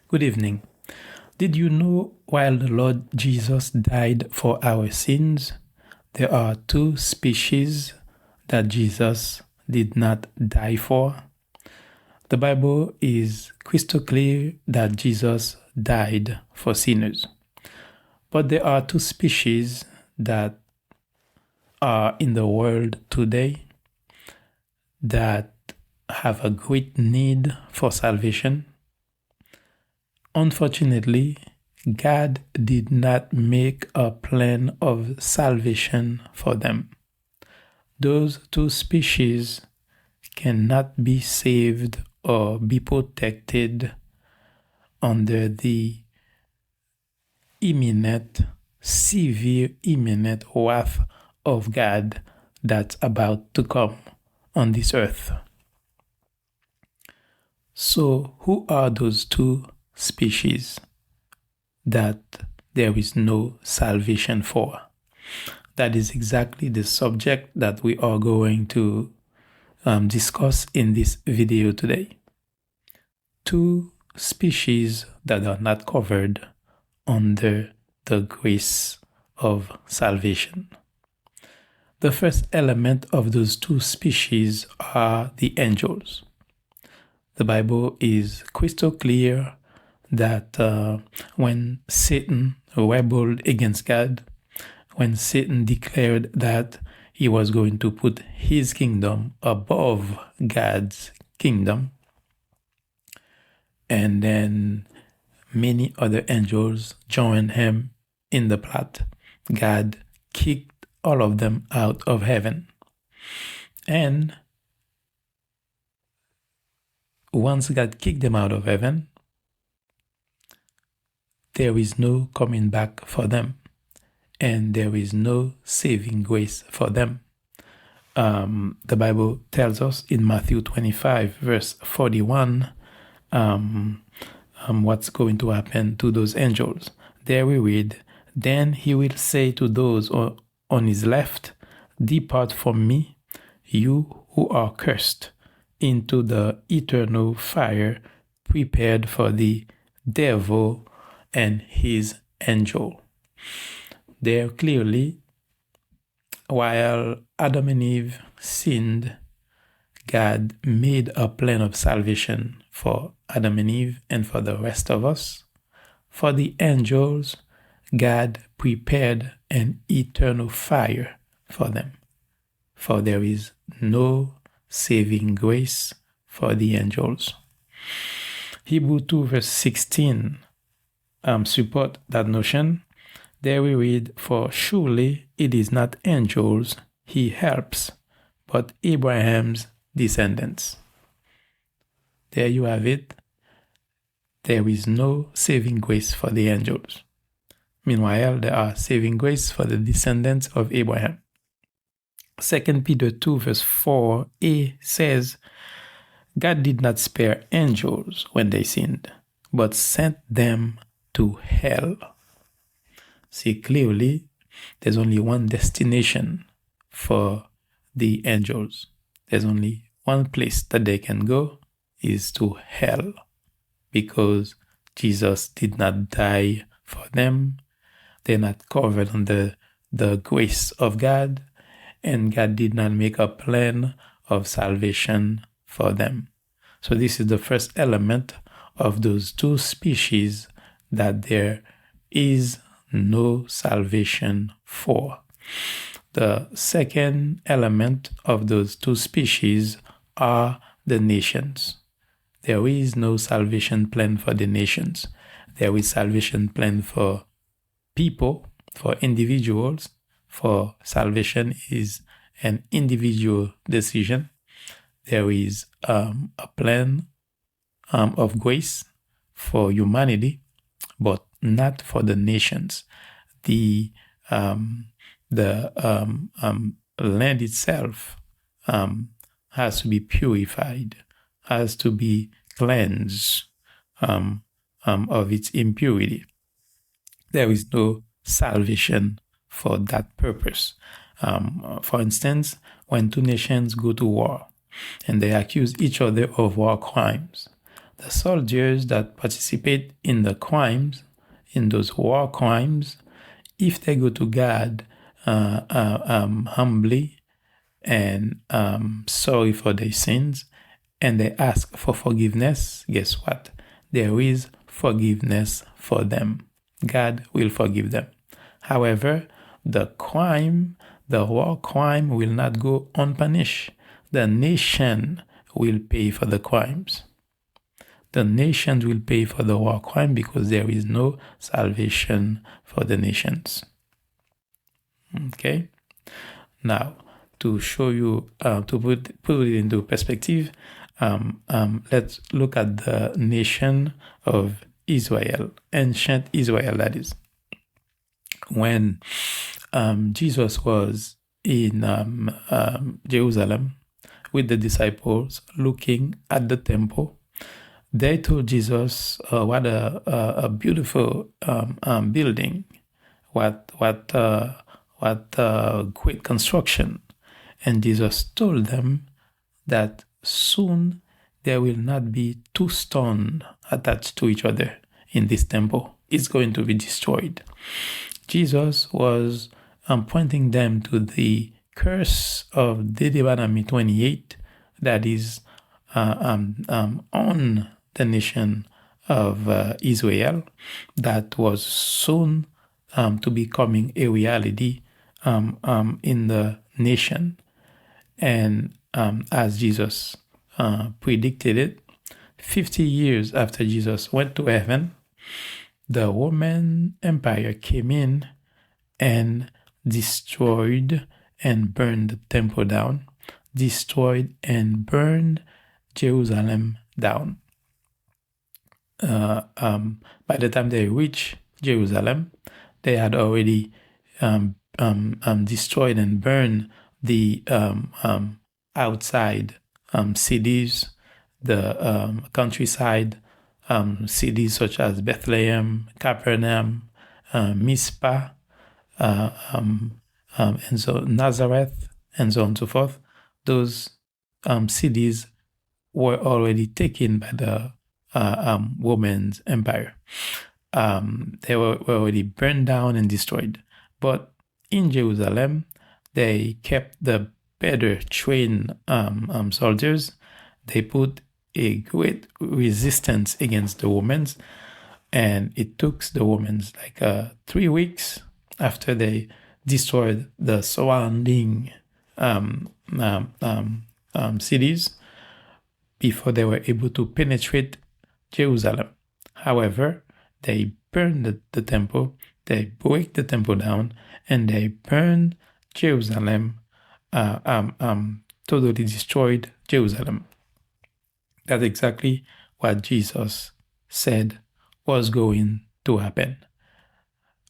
Good evening. Did you know while the Lord Jesus died for our sins, there are two species that Jesus did not die for? The Bible is crystal clear that Jesus died for sinners. But there are two species that are in the world today that have a great need for salvation. Unfortunately, God did not make a plan of salvation for them. Those two species cannot be saved or be protected under the severe imminent wrath of God that's about to come on this earth. So, who are those two species that there is no salvation for? That is exactly the subject that we are going to discuss in this video today. Two species that are not covered under the grace of salvation. The first element of those two species are the angels. The Bible is crystal clear that when Satan rebelled against God, when Satan declared that he was going to put his kingdom above God's kingdom, and then many other angels joined him in the plot, God kicked all of them out of heaven. And once God kicked them out of heaven, there is no coming back for them, and there is no saving grace for them. The Bible tells us in Matthew 25, verse 41, what's going to happen to those angels. There we read, "Then he will say to those on his left, 'Depart from me, you who are cursed, into the eternal fire prepared for the devil and his angel.'" There clearly, while Adam and Eve sinned, God made a plan of salvation for Adam and Eve and for the rest of us. For the angels, God prepared an eternal fire for them, for there is no saving grace for the angels. Hebrews 2 verse 16 support that notion. There we read, "For surely it is not angels he helps, but Abraham's descendants." There you have it. There is no saving grace for the angels. Meanwhile, there are saving grace for the descendants of Abraham. 2 Peter 2 verse 4a says, "God did not spare angels when they sinned, but sent them to hell." See, clearly, there's only one destination for the angels. There's only one place that they can go, is to hell, because Jesus did not die for them. They're not covered under the grace of God, and God did not make a plan of salvation for them. So this is the first element of those two species that there is no salvation for. The second element of those two species are the nations. There is no salvation plan for the nations. There is salvation plan for people, for individuals. For salvation is an individual decision. There is a plan of grace for humanity, but not for the nations. The land itself has to be purified, has to be cleansed of its impurity. There is no salvation for that purpose. For instance, when two nations go to war and they accuse each other of war crimes, the soldiers that participate in the crimes, in those war crimes, if they go to God humbly and sorry for their sins, and they ask for forgiveness, guess what? There is forgiveness for them. God will forgive them. However, the war crime will not go unpunished. The nation will pay for the crimes. The nations will pay for the war crime because there is no salvation for the nations. Okay? Now, to show you, to put it into perspective, let's look at the nation of Israel, ancient Israel, that is. When Jesus was in Jerusalem with the disciples looking at the temple, they told Jesus, what a beautiful building, what great construction. And Jesus told them that soon there will not be two stones attached to each other in this temple. It's going to be destroyed. Jesus was pointing them to the curse of Deuteronomy 28 that is on the nation of Israel, that was soon to becoming a reality in the nation. And as Jesus predicted it, 50 years after Jesus went to heaven, the Roman Empire came in and destroyed and burned the temple down, destroyed and burned Jerusalem down. By the time they reached Jerusalem, they had already destroyed and burned the outside cities, the countryside cities such as Bethlehem, Capernaum, Mizpah, and so Nazareth, and so on and so forth. Those cities were already taken by the Roman Empire. They were already burned down and destroyed. But in Jerusalem, they kept the better trained soldiers. They put a great resistance against the Romans, and it took the Romans like 3 weeks after they destroyed the surrounding cities before they were able to penetrate Jerusalem. However, they burned the temple, they broke the temple down, and they burned Jerusalem, totally destroyed Jerusalem. That's exactly what Jesus said was going to happen.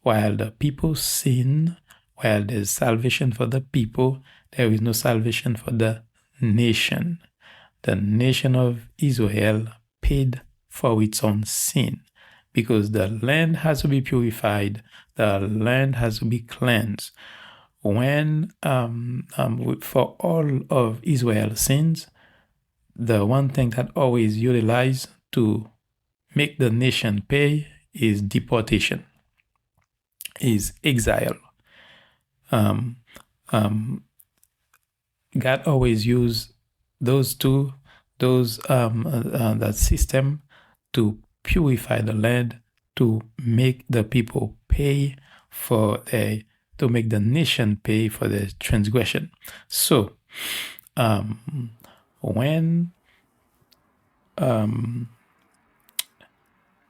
While the people sin, while there's salvation for the people, there is no salvation for the nation. The nation of Israel paid for its own sin, because the land has to be purified, the land has to be cleansed. When, for all of Israel's sins, the one thing that always utilized to make the nation pay is deportation, is exile. God always used that system to purify the land, to make the people pay to make the nation pay for their transgression. So, when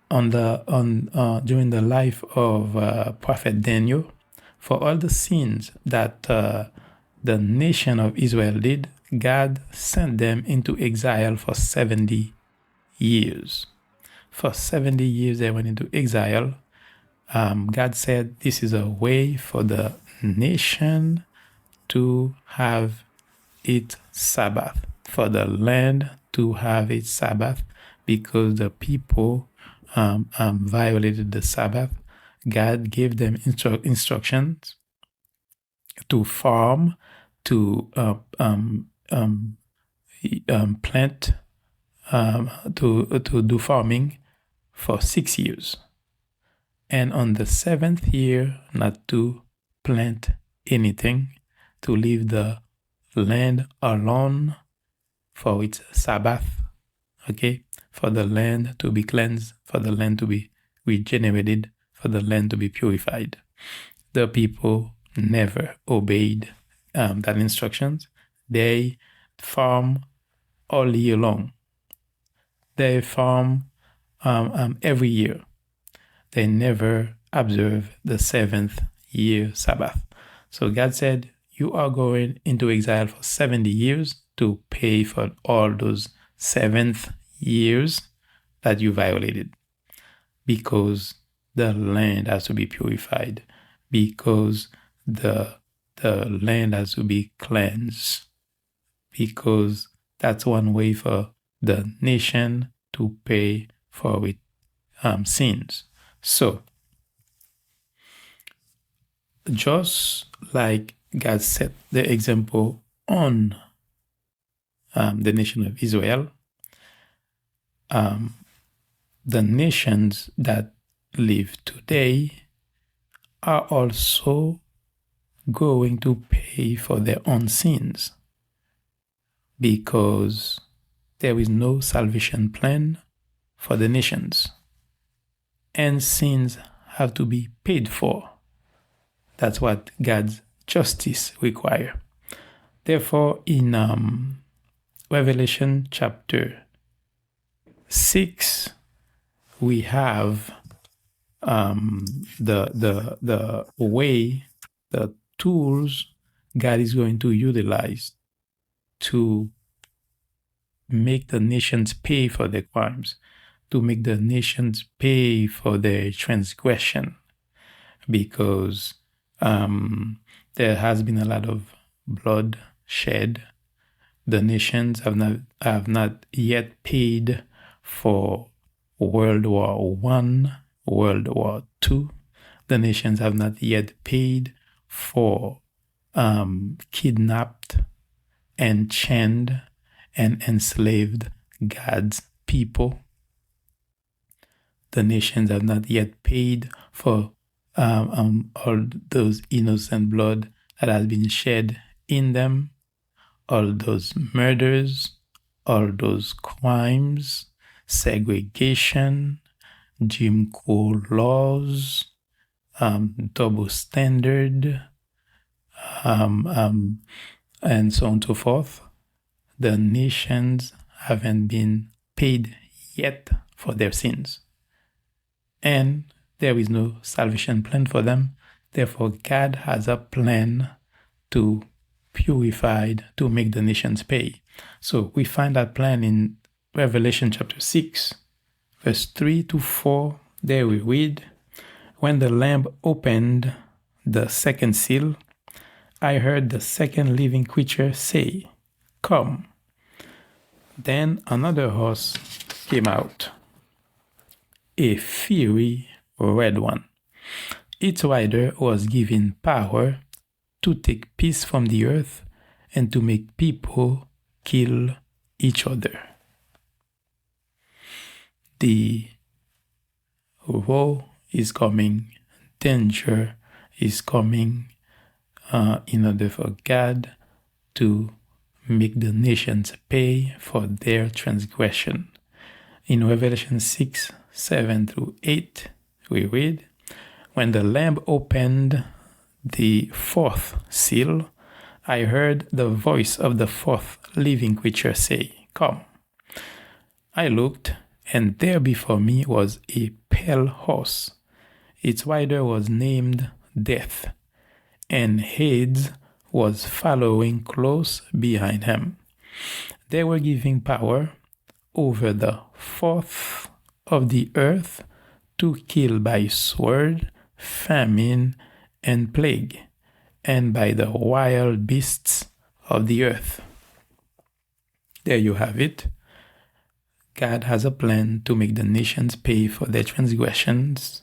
during the life of Prophet Daniel, for all the sins that the nation of Israel did, God sent them into exile for 70 years. For 70 years they went into exile. God said this is a way for the nation to have its Sabbath, for the land to have its Sabbath, because the people violated the Sabbath. God gave them instructions to farm, to plant to do farming for 6 years, and on the 7th year not to plant anything, to leave the land alone for its Sabbath, okay, for the land to be cleansed, for the land to be regenerated, for the land to be purified. The people never obeyed that instructions. They farm all year long. They farm every year. They never observe the 7th year Sabbath. So God said, you are going into exile for 70 years to pay for all those 7th years that you violated, because the land has to be purified, because the land has to be cleansed, because that's one way for the nation to pay for its sins. So, just like God set the example on the nation of Israel, the nations that live today are also going to pay for their own sins, because there is no salvation plan for the nations, and sins have to be paid for. That's what God's justice requires. Therefore, in Revelation chapter 6, we have the way, the tools God is going to utilize to make the nations pay for their crimes, to make the nations pay for their transgression, because there has been a lot of blood shed. The nations have not yet paid for World War I, World War II. The nations have not yet paid for kidnapped and chained and enslaved God's people. The nations have not yet paid for all those innocent blood that has been shed in them, all those murders, all those crimes, segregation, Jim Crow laws, double standard, and so on and so forth. The nations haven't been paid yet for their sins, and there is no salvation plan for them. Therefore, God has a plan to purify, to make the nations pay. So we find that plan in Revelation chapter 6, verse 3 to 4. There we read, when the Lamb opened the second seal, I heard the second living creature say, come. Then another horse came out, a fiery red one. Its rider was given power to take peace from the earth and to make people kill each other. The woe is coming, danger is coming, in order for God to make the nations pay for their transgression. In Revelation 6, 7 through 8, we read, when the Lamb opened the fourth seal, I heard the voice of the fourth living creature say, come. I looked, and there before me was a pale horse. Its rider was named Death, and Hades was following close behind him. They were giving power over the fourth of the earth to kill by sword, famine, and plague, and by the wild beasts of the earth. There you have it. God has a plan to make the nations pay for their transgressions,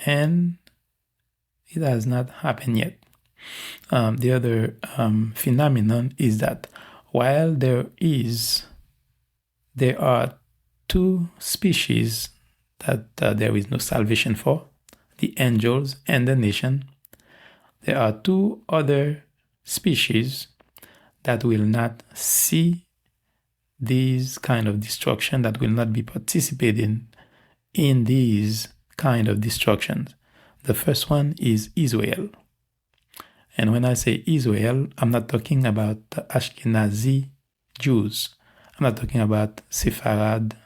and it has not happened yet. The other phenomenon is that while there is there are two species that there is no salvation for, the angels and the nation. There are two other species that will not see these kind of destruction, that will not be participating in these kind of destructions. The first one is Israel. And when I say Israel, I'm not talking about the Ashkenazi Jews. I'm not talking about Sephardic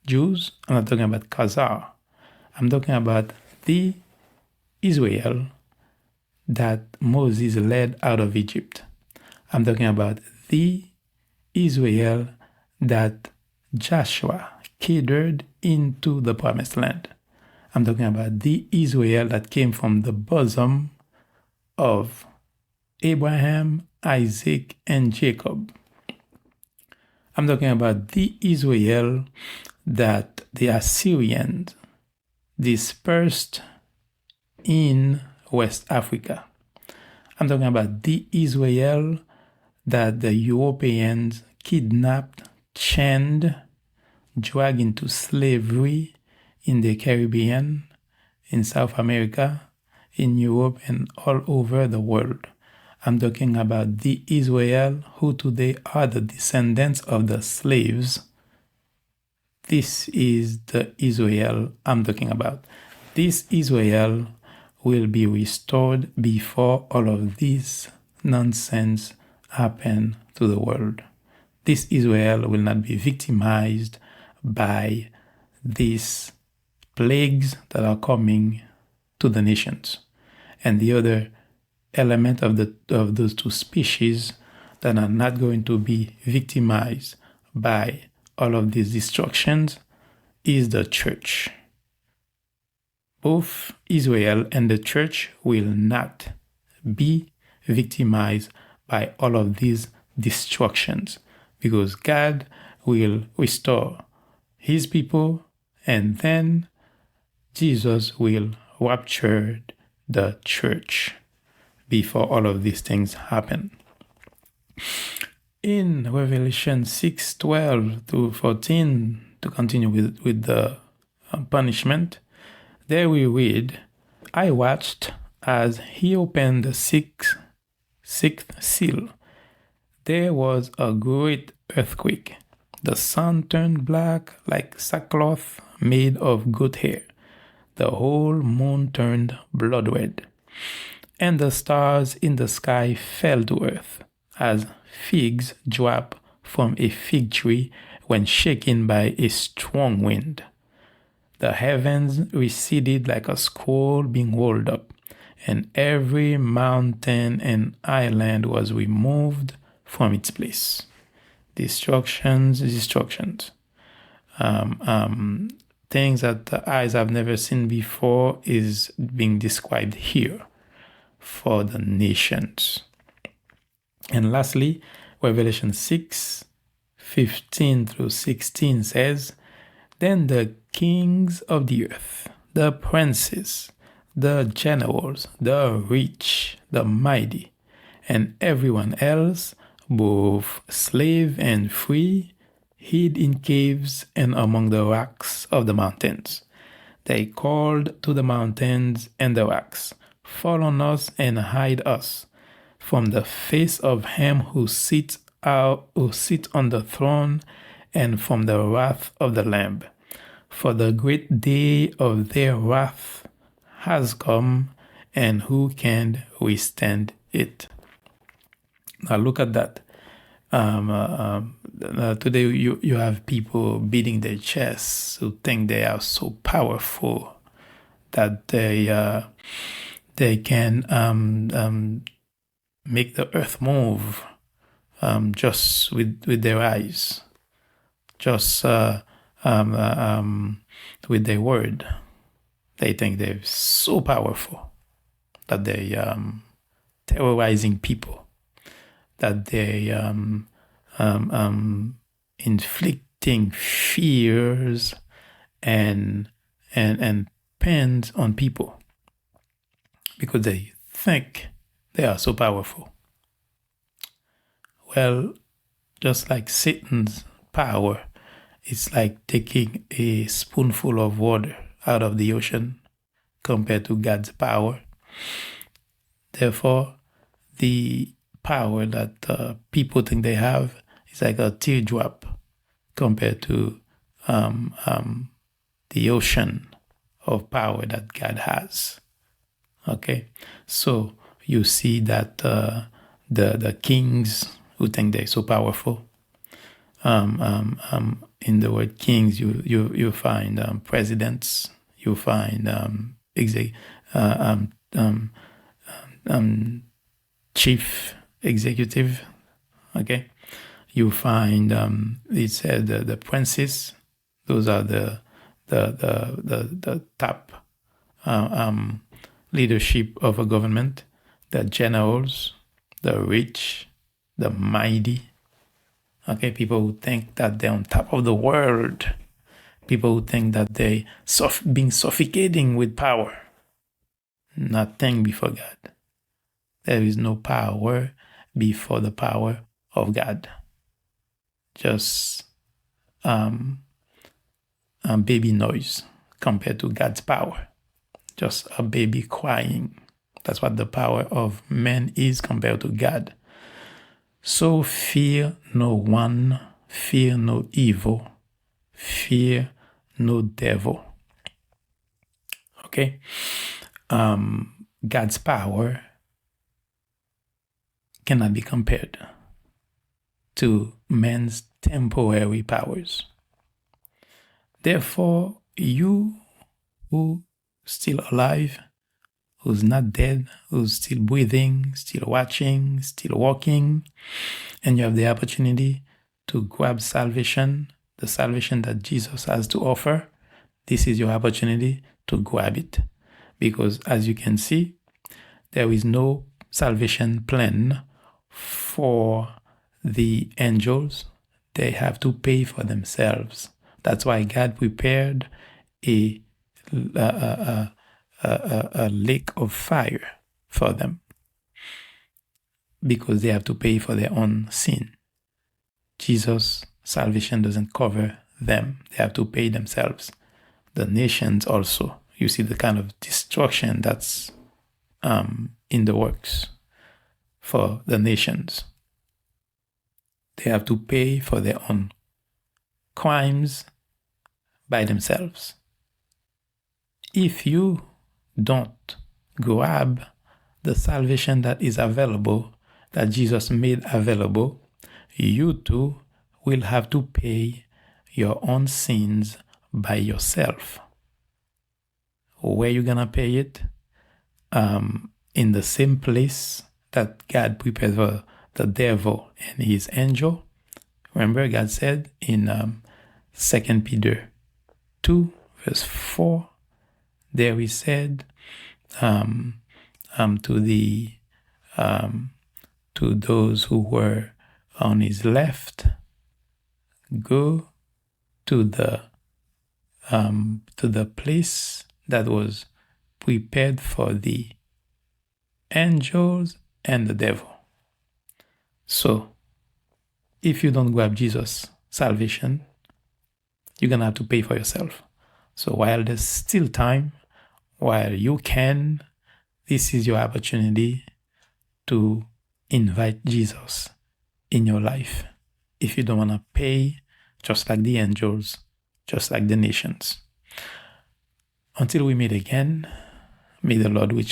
Jews. I'm not talking about Khazar. I'm talking about the Israel that Moses led out of Egypt. I'm talking about the Israel that Joshua catered into the promised land. I'm talking about the Israel that came from the bosom of Abraham, Isaac, and Jacob. I'm talking about the Israel that the Assyrians dispersed in West Africa. I'm talking about the Israel that the Europeans kidnapped, chained, dragged into slavery in the Caribbean, in South America, in Europe, and all over the world. I'm talking about the Israel who today are the descendants of the slaves. This is the Israel I'm talking about. This Israel will be restored before all of this nonsense happen to the world. This Israel will not be victimized by these plagues that are coming to the nations. And the other element of those two species that are not going to be victimized by all of these destructions is the church. Both Israel and the church will not be victimized by all of these destructions, because God will restore his people, and then Jesus will rapture the church before all of these things happen. In Revelation 6:12 to 14, to continue with the punishment, there we read, I watched as he opened the sixth seal. There was a great earthquake. The sun turned black like sackcloth made of goat hair. The whole moon turned blood red, and the stars in the sky fell to earth, as figs drop from a fig tree when shaken by a strong wind. The heavens receded like a scroll being rolled up, and every mountain and island was removed from its place. Destructions. Things that the eyes have never seen before is being described here for the nations. And lastly, Revelation 6:15 through 16 says, Then the kings of the earth, the princes, the generals, the rich, the mighty, and everyone else, both slave and free, hid in caves and among the rocks of the mountains. They called to the mountains and the rocks, Fall on us and hide us from the face of him who sits on the throne, and from the wrath of the Lamb. For the great day of their wrath has come, and who can withstand it? Now look at that. Today you have people beating their chests who think they are so powerful that they can make the earth move just with their eyes, just with their word. They think they're so powerful that they terrorizing people, that they inflicting fears and pains on people because they think they are so powerful. Well, just like Satan's power. It's like taking a spoonful of water out of the ocean compared to God's power. Therefore, the power that people think they have is like a teardrop compared to the ocean of power that God has. Okay, so you see that the kings who think they're so powerful. In the word kings, you find presidents, you find chief executive. Okay, you find it said the princes. Those are the top leadership of a government. The generals, the rich, the mighty. Okay, people who think that they're on top of the world. People who think that they being suffocating with power. Nothing before God. There is no power before the power of God. Just a baby noise compared to God's power. Just a baby crying. That's what the power of man is compared to God. So fear no one, fear no evil, fear no devil. Okay? God's power cannot be compared to man's temporary powers. Therefore, you who still alive, who's not dead, who's still breathing, still watching, still walking, and you have the opportunity to grab salvation, the salvation that Jesus has to offer, this is your opportunity to grab it. Because as you can see, there is no salvation plan for the angels. They have to pay for themselves. That's why God prepared a lake of fire for them, because they have to pay for their own sin. Jesus' salvation doesn't cover them. They have to pay themselves. The nations also. You see the kind of destruction that's in the works for the nations. They have to pay for their own crimes by themselves. If you don't grab the salvation that is available, that Jesus made available, you too will have to pay your own sins by yourself. Where you gonna pay it? In the same place that God prepared for the devil and his angel. Remember, God said in 2 Peter 2, verse 4, there he said to those who were on his left, go to the place that was prepared for the angels and the devil. So, if you don't grab Jesus' salvation, you're going to have to pay for yourself. So while there's still time, while you can, this is your opportunity to invite Jesus in your life. If you don't want to pay, just like the angels, just like the nations. Until we meet again, may the Lord richly